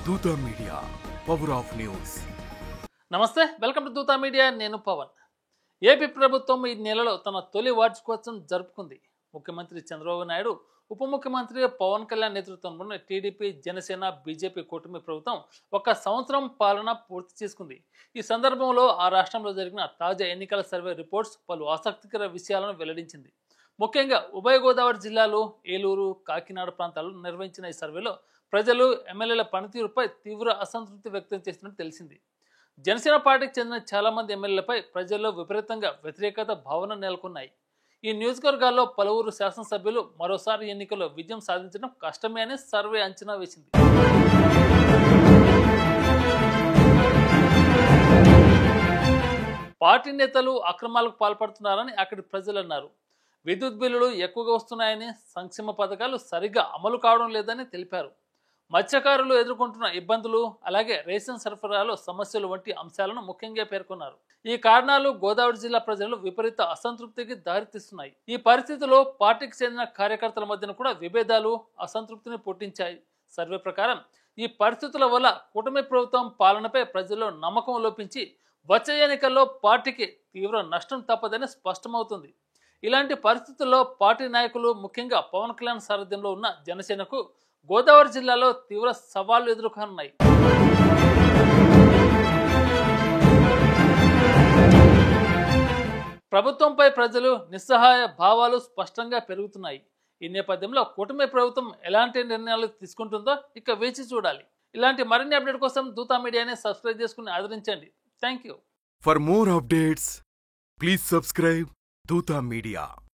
Dootha media, power of news. నమస్తే, welcome to Dootha media. నేను Pawan. AP ప్రభుత్వం ఈ నెలలో తన తొలి వార్షికోత్సవం జరుపుకుంది. ముఖ్యమంత్రి చంద్రబాబు నాయుడు, ఉప ముఖ్యమంత్రి పవన్ కళ్యాణ్ నేతృత్వంలోని టీడీపీ, జనసేన, బీజేపీ కూటమి ప్రభుత్వం ఒక సంవత్సరం పాలన పూర్తి చేసుకుంది. ఈ సందర్భంలో ఆ రాష్ట్రంలో జరిగిన తాజా ఎన్నికల సర్వే రిపోర్ట్స్ పలు ఆసక్తికర విషయాలను వెల్లడించింది. ముఖ్యంగా ఉభయ గోదావరి జిల్లాలు, ఏలూరు, కాకినాడ ప్రాంతాల్లో నిర్వహించిన ఈ సర్వేలో ప్రజలు ఎమ్మెల్యేల పనితీరుపై తీవ్ర అసంతృప్తి వ్యక్తం చేసినట్టు తెలిసింది. జనసేన పార్టీకి చెందిన చాలా మంది ఎమ్మెల్యేలపై ప్రజల్లో విపరీతంగా వ్యతిరేకత భావన నెలకొన్నాయి. ఈ నియోజకవర్గాల్లో పలువురు శాసనసభ్యులు మరోసారి ఎన్నికల్లో విజయం సాధించడం కష్టమే అని సర్వే అంచనా వేసింది. పార్టీ నేతలు అక్రమాలకు పాల్పడుతున్నారని అక్కడి ప్రజలు అన్నారు. విద్యుత్ బిల్లులు ఎక్కువగా వస్తున్నాయని, సంక్షేమ పథకాలు సరిగ్గా అమలు కావడం లేదని తెలిపారు. మత్స్యకారులు ఎదుర్కొంటున్న ఇబ్బందులు, అలాగే రేషన్ సరఫరాలో సమస్యలు వంటి అంశాలను ముఖ్యంగా పేర్కొన్నారు. ఈ కారణాలు గోదావరి జిల్లా ప్రజలు విపరీత అసంతృప్తికి దారితీస్తున్నాయి. ఈ పరిస్థితిలో పార్టీకి చెందిన కార్యకర్తల మధ్యన కూడా విభేదాలు, అసంతృప్తిని పుట్టించాయి. సర్వే ప్రకారం ఈ పరిస్థితుల వల్ల కూటమి ప్రభుత్వం పాలనపై ప్రజల్లో నమ్మకం లోపించి వచ్చే ఎన్నికల్లో పార్టీకి తీవ్ర నష్టం తప్పదని స్పష్టమవుతుంది. ఇలాంటి పరిస్థితుల్లో పార్టీ నాయకులు, ముఖ్యంగా పవన్ కళ్యాణ్ సారథ్యంలో ఉన్న జనసేనకు గోదావరి జిల్లాలో తీవ్ర సవాళ్లు ఎదుర్కొన్నాయి. ప్రభుత్వంపై ప్రజలు నిస్సహాయ భావాలు స్పష్టంగా పెరుగుతున్నాయి. ఈ నేపథ్యంలో కూటమి ప్రభుత్వం ఎలాంటి నిర్ణయాలు తీసుకుంటుందో ఇక వేచి చూడాలి. ఇలాంటి మరిన్ని అప్డేట్ కోసం దూతా మీడియాని సబ్స్క్రైబ్ చేసుకుని ఆదరించండి. Thank you. For more updates please subscribe Dootha media.